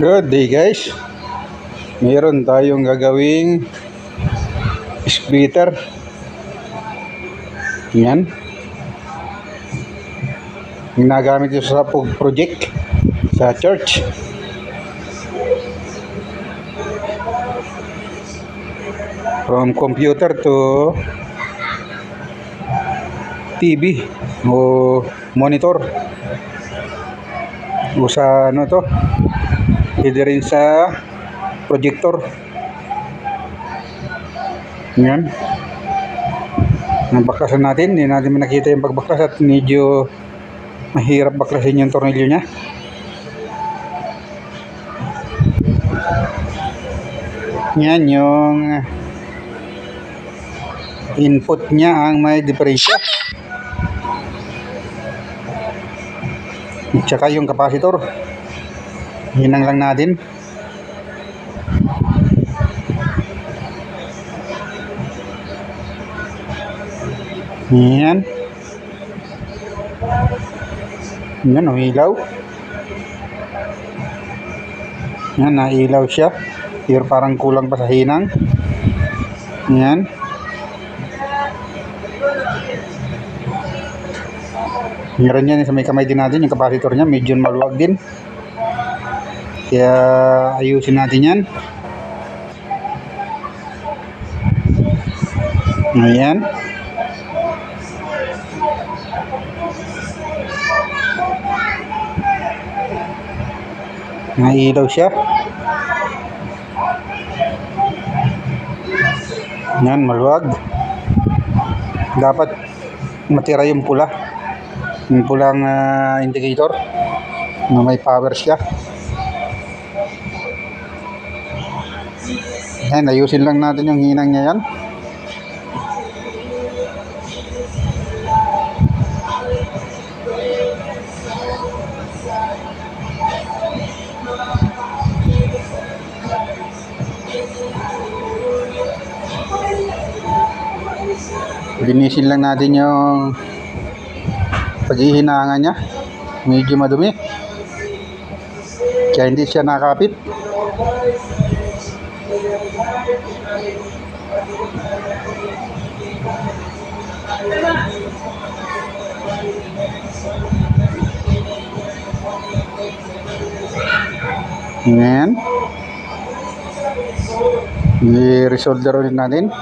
Good day guys. Meron tayong gagawing splitter. Yan. Ginagamit ito sa project sa church. From computer to TV o monitor. O sa ano to? Pwede rin sa projector. Yan. Nabaklasan natin. Hindi natin nakita yung pagbaklas at medyo mahirap baklasin yung tornilyo niya. Yan yung input niya ang may diferensya. At saka yung capacitor. Hinang lang natin. Yan. Yan, umilaw. Yan, nailaw siya. Pero parang kulang pa sa hinang. Yan. Meron yan sa may kamay din natin. Yung capacitor niya medyo maluwag din. Kaya ayusin natin yan. Ayan. Nailaw siya. Yan, maluwag. Dapat matira yung pula. Yung pulang indicator na may power siya. Yan, ayusin lang natin yung hinang niya yan. Linisin lang natin yung paghihinangan niya. Medyo madumi. Kaya hindi siya nakapit. Ayan. I-resolder ulit natin.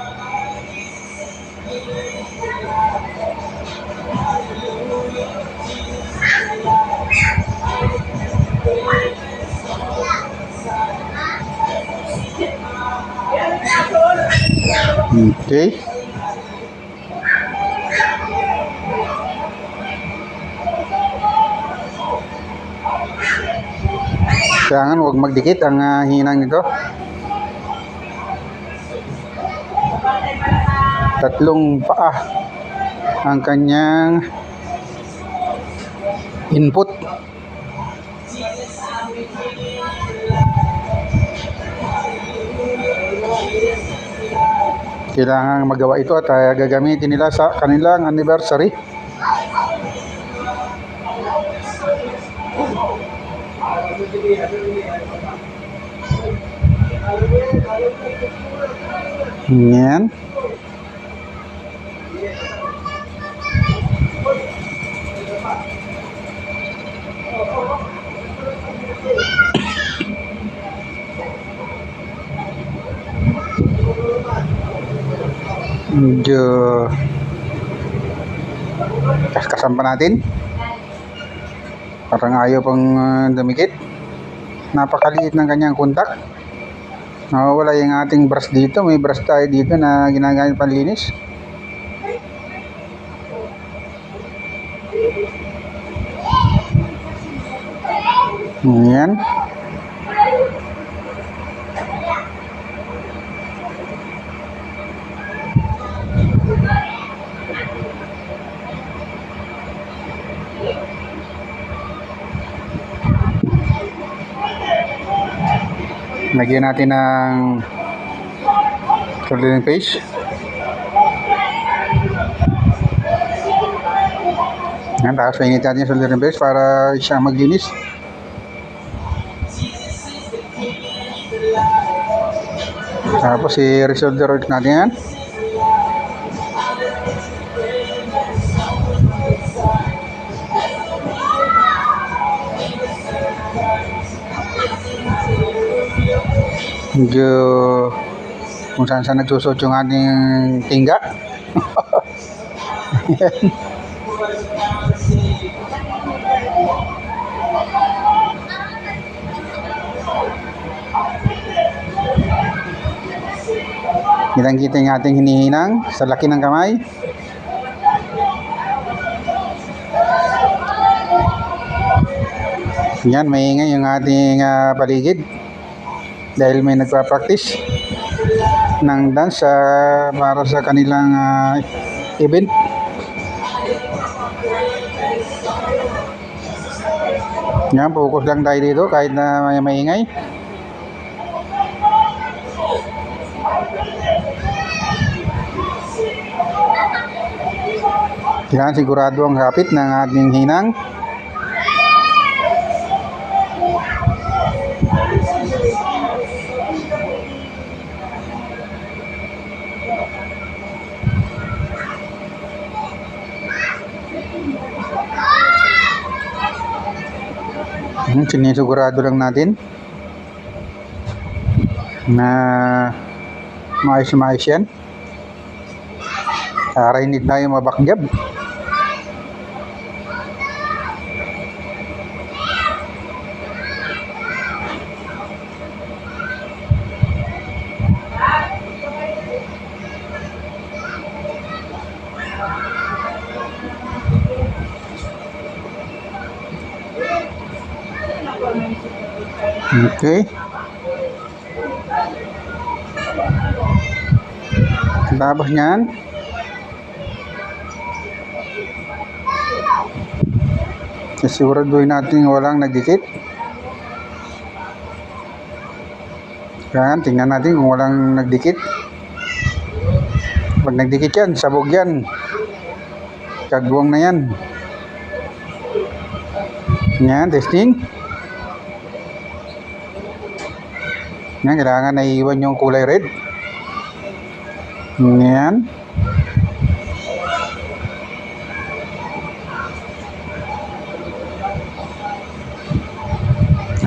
Okay. Kailangan huwag magdikit ang hinang nito. Tatlong paa ang kanyang input. Kailangan magawa ito at gagamitin nila sa kanilang anniversary. Yan. Medyo kaskasan pa natin. Parang ayaw pang dumikit. Napakaliit ng kanyang kontak. Nawawala yung ating brush dito. May brush tayo dito na ginagamit panlinis. Ayan. Lagyan natin ng soldering paste. Yan, tapos painit natin yung soldering paste para siya maglinis. Tapos i-resolder ulit natin yan. Medyo kung saan saan nagsusot yung ating tingga. Kitang-kita yung ating hinihinang sa laki ng kamay. Yan, maingay yung ating paligid dahil may nagpa-practice ng dance para sa kanilang event. Yan, focus lang tayo dito kahit na may maingay. Yan, sigurado ang kapit ng ating hinang. Sinisigurado lang natin na maayos yan para hindi tayo mabakyab. Okay. Tapos niyan, siguraduhin natin walang nagdikit. Yan, tingnan natin kung walang nagdikit. Pag nagdikit yan, sabog yan. Kagwang na yan. Yan, testing. Yan, kailangan naiiwan yung kulay red. Yan.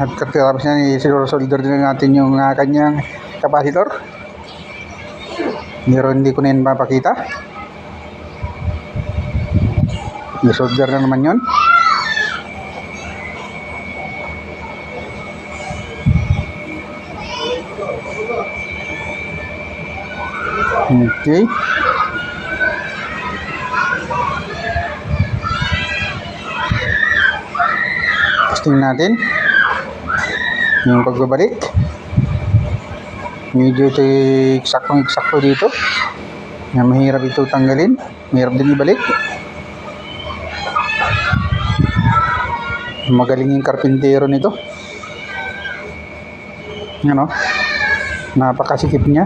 At katapos yan, i-solder din natin yung kanyang capacitor. Hindi ko na yun mapakita. I-solder na naman yun. Okay. Testing natin yung pagbabalik. Medyo ito eksakto dito. Na mahirap ito tanggalin. Mahirap din ibalik. Magaling yung karpintero nito. Ano? Napakasikip niya.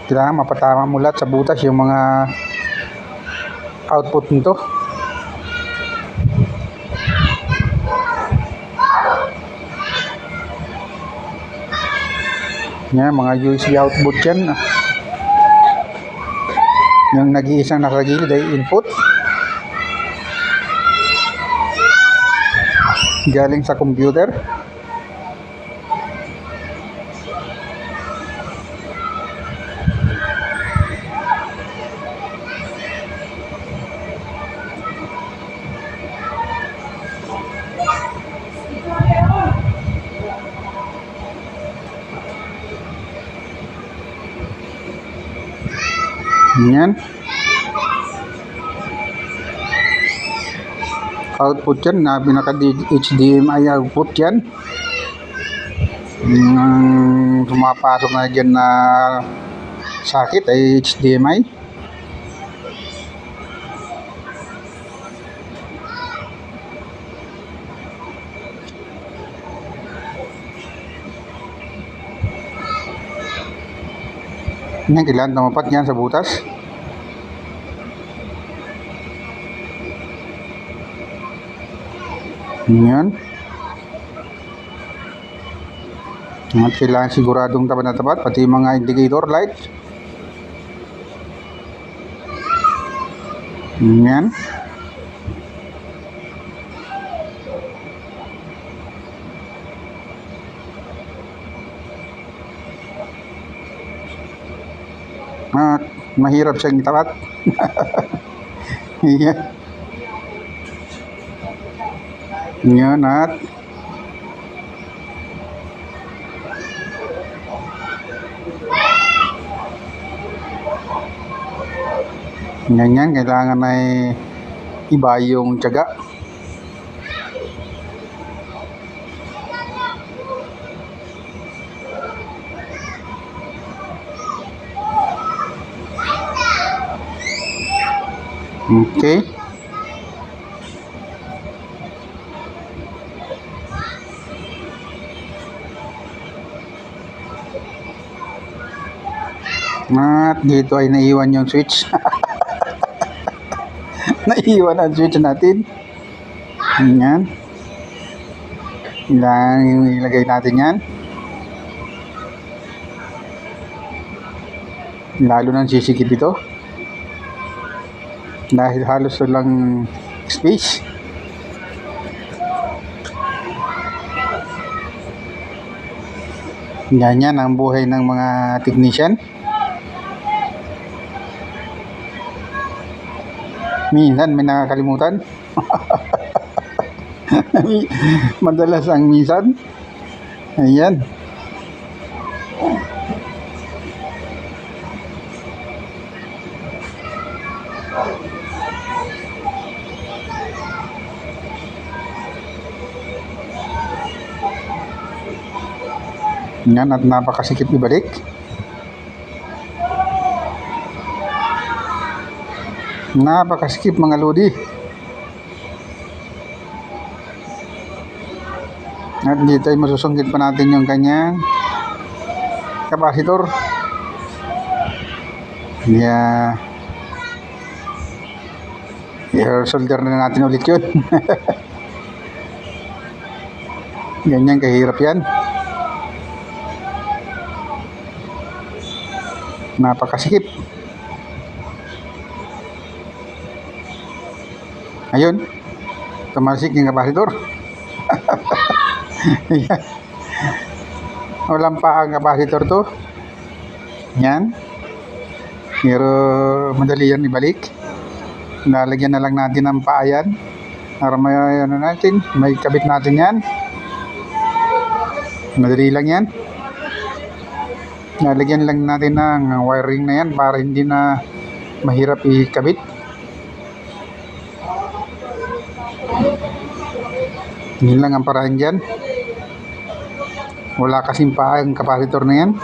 Kailangan mapatama mula sa butas yung mga output nito. Yan, mga USB output yan. Yung nag-iisang nakagilid ay input. Galing sa computer. Yan. Output yan na pinaka HDMI output yan. Sumapasok na dyan na sakit ay HDMI. Yan, kailangan tumapat yan sa butas. Yan. At kailangan siguradong tapat na tapat, pati yung mga indicator light. Yan. At mahirap siyang itapat. Yan. Yan at ganyan, kailangan ay iba yung tiyaga. Okay. At dito ay naiwan yung switch. Naiwan ang switch natin. Yan. Kailangan ilagay natin yan. Lalo nang sisikip ito. Dahil halos walang space. Ganyan ang buhay ng mga technician. Minsan may nakakalimutan. Madalas ang minsan. Ayan. Yan, at napakasikip ibalik. Napakasikip mga lodi. At dito ay masusungkit pa natin yung kanyang kapasitor. Yeah. I-solder na natin ulit yun. Ganyan kahirap yan. Napakasikip. Ayun, tumalsik yung kapasitor. Walang pa ang kapasitor to. Yan. Pero madali yan ibalik. Lalagyan na lang natin ng paa yan para may ano natin, may kabit natin yan. Madali lang yan. Lalagyan lang natin ng wiring na yan para hindi na mahirap ikabit. Yun lang ang paraan dyan. Wala kasing paa ang kapasitor na yan.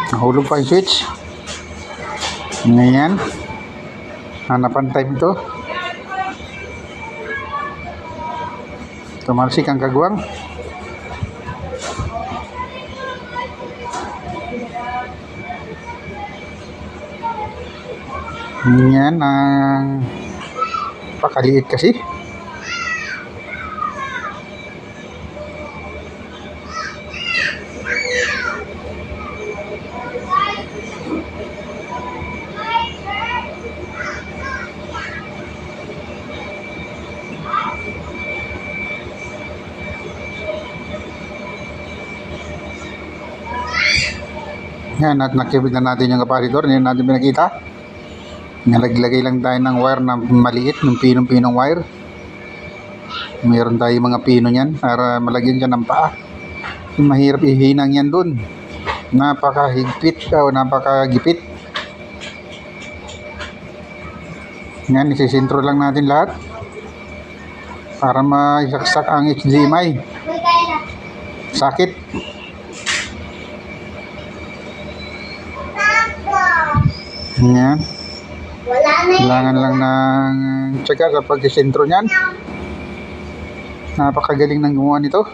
Nahulog pa yung switch. Ngayon, hanapan time ito. Tumalsik ang kagwang. Yan ang pakaliit kasi. Yan, at nakibig na natin yung kapasitor. Hindi natin pinakita. Nalaglagay lang tayo ng wire na maliit, ng pinong-pinong wire. Meron tayo mga pino niyan para malagyan dyan ng paa. Mahirap ihinang yan dun. Napakahigpit o napakagipit. Yan, isisintro lang natin lahat para maisaksak ang HDMI. Sakit. Yan. Kailangan lang ng tsaga sa pag-isentro niyan. Napakagaling ng gumawa nito.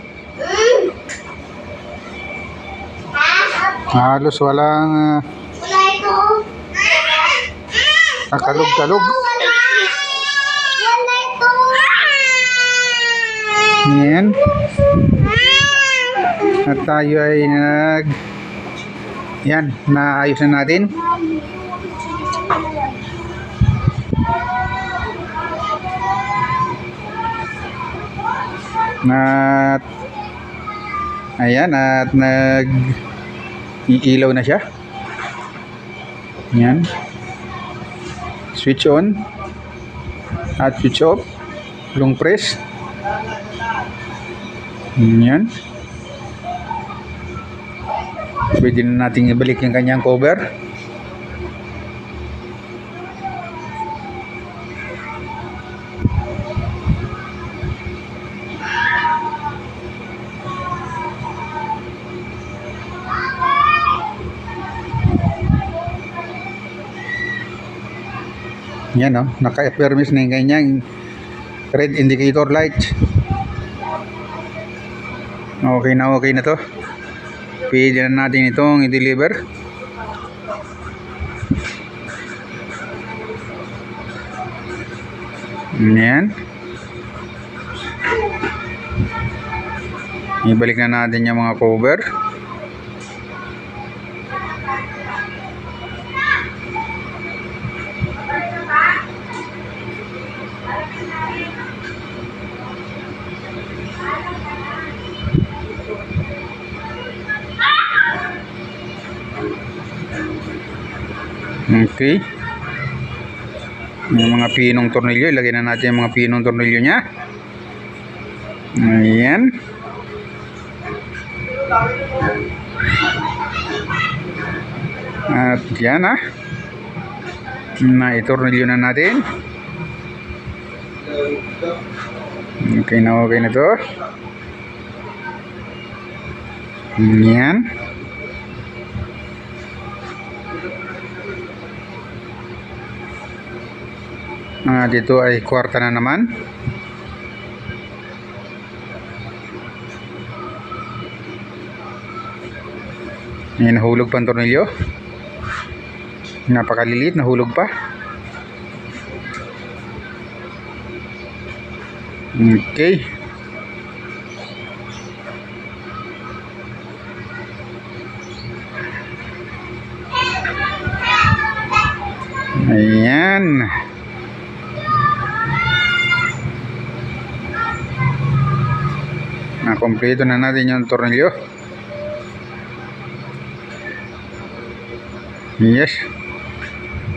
Halos walang kalug-kalug. Yan. At tayo ay yan, naayos na natin. At ayan, at iilaw na siya. Yan. Switch on at switch off. Long press. Yan. Pwede na natin ibalik yung kanyang cover. Yan o, naka-permis na yung kanyang red indicator light. Okay na to. Pwede na natin itong i-deliver. Yan. Ibalik na natin yung mga cover. Okay. Yung mga pinong tornilyo, ilagay na natin yung mga pinong tornilyo niya. Ayan. At yan na-tornilyo na natin. Okay na to. Yan. Dito ay kwarta na naman. Ayan, nahulog pa ang tornilyo. Napakalilit, nahulog pa. Okay. Ayan. Nakompleto na natin yung tornilyo. Yes.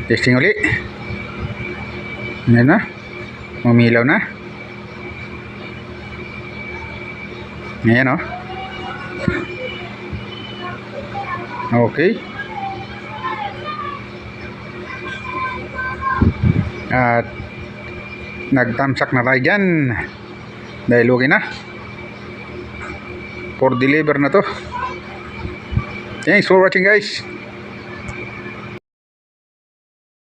Testing uli. Ayan na. Umilaw na. Ayan o. Okay. At nagtamsak na tayo dyan. Dahil okay na. For deliver na to. Thanks for watching guys.